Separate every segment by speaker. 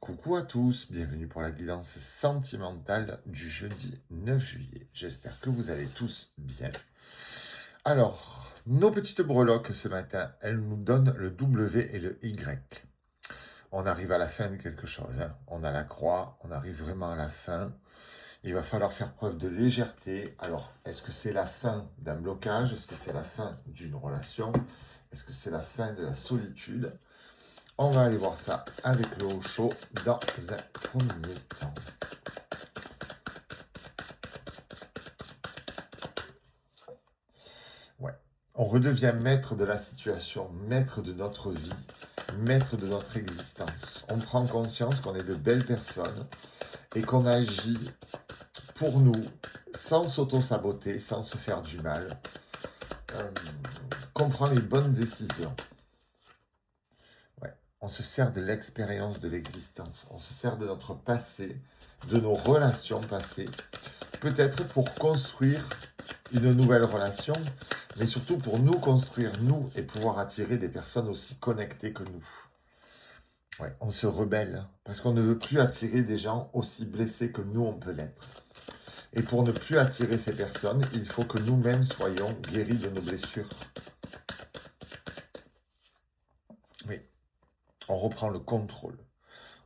Speaker 1: Coucou à tous, bienvenue pour la guidance sentimentale du jeudi 9 juillet. J'espère que vous allez tous bien. Alors, nos petites breloques ce matin, elles nous donnent le W et le Y. On arrive à la fin de quelque chose, hein. On a la croix, on arrive vraiment à la fin. Il va falloir faire preuve de légèreté. Alors, est-ce que c'est la fin d'un blocage? Est-ce que c'est la fin d'une relation? Est-ce que c'est la fin de la solitude? On va aller voir ça avec le haut chaud dans un premier temps. Ouais. On redevient maître de la situation, maître de notre vie, maître de notre existence. On prend conscience qu'on est de belles personnes et qu'on agit pour nous sans s'auto-saboter, sans se faire du mal. Qu'on prend les bonnes décisions. On se sert de l'expérience de l'existence, on se sert de notre passé, de nos relations passées, peut-être pour construire une nouvelle relation, mais surtout pour nous construire, nous, et pouvoir attirer des personnes aussi connectées que nous. Ouais, on se rebelle, parce qu'on ne veut plus attirer des gens aussi blessés que nous, on peut l'être. Et pour ne plus attirer ces personnes, il faut que nous-mêmes soyons guéris de nos blessures. Oui. On reprend le contrôle.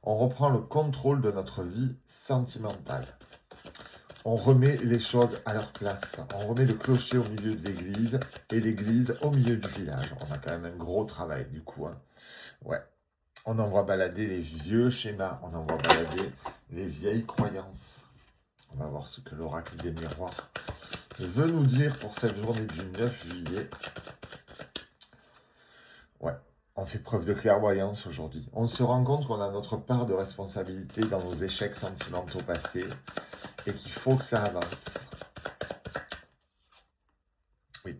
Speaker 1: On reprend le contrôle de notre vie sentimentale. On remet les choses à leur place. On remet le clocher au milieu de l'église et l'église au milieu du village. On a quand même un gros travail du coup, hein. Ouais. On envoie balader les vieux schémas. On envoie balader les vieilles croyances. On va voir ce que l'oracle des miroirs veut nous dire pour cette journée du 9 juillet. Ouais. On fait preuve de clairvoyance aujourd'hui. On se rend compte qu'on a notre part de responsabilité dans nos échecs sentimentaux passés et qu'il faut que ça avance. Oui.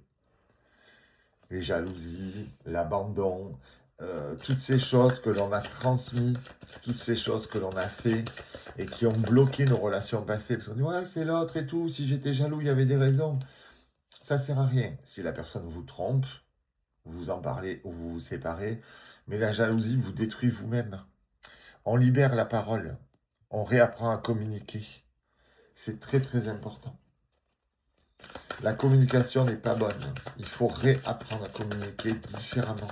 Speaker 1: Les jalousies, l'abandon, toutes ces choses que l'on a transmises, toutes ces choses que l'on a fait et qui ont bloqué nos relations passées. Parce qu'on dit, ouais, c'est l'autre et tout, si j'étais jaloux, il y avait des raisons. Ça sert à rien. Si la personne vous trompe, vous en parlez ou vous vous séparez, mais la jalousie vous détruit vous-même. On libère la parole, on réapprend à communiquer. C'est très très important. La communication n'est pas bonne. Il faut réapprendre à communiquer différemment.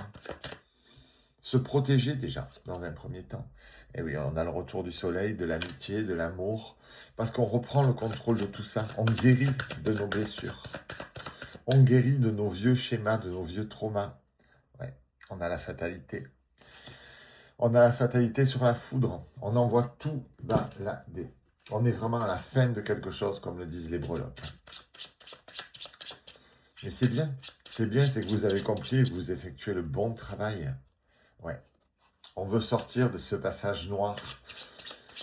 Speaker 1: Se protéger déjà, dans un premier temps. Et oui, on a le retour du soleil, de l'amitié, de l'amour, parce qu'on reprend le contrôle de tout ça. On guérit de nos blessures. On guérit de nos vieux schémas, de nos vieux traumas. Ouais, on a la fatalité. On a la fatalité sur la foudre. On envoie tout balader. On est vraiment à la fin de quelque chose, comme le disent les breloques. Mais c'est bien, c'est que vous avez compris et que vous effectuez le bon travail. Ouais. On veut sortir de ce passage noir.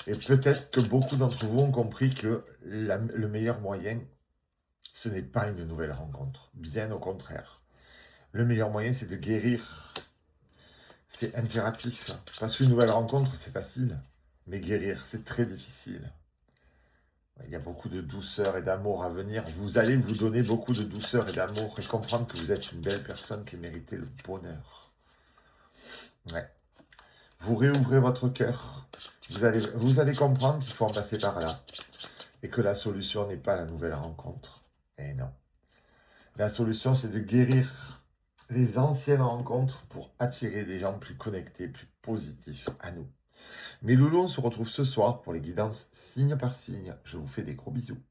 Speaker 1: Et peut-être que beaucoup d'entre vous ont compris que le meilleur moyen, ce n'est pas une nouvelle rencontre. Bien au contraire. Le meilleur moyen, c'est de guérir. C'est impératif. Parce qu'une nouvelle rencontre, c'est facile. Mais guérir, c'est très difficile. Il y a beaucoup de douceur et d'amour à venir. Vous allez vous donner beaucoup de douceur et d'amour et comprendre que vous êtes une belle personne qui méritez le bonheur. Ouais. Vous réouvrez votre cœur. Vous allez comprendre qu'il faut en passer par là. Et que la solution n'est pas la nouvelle rencontre. Et non. La solution, c'est de guérir les anciennes rencontres pour attirer des gens plus connectés, plus positifs à nous. Mes loulous, on se retrouve ce soir pour les guidances signe par signe. Je vous fais des gros bisous.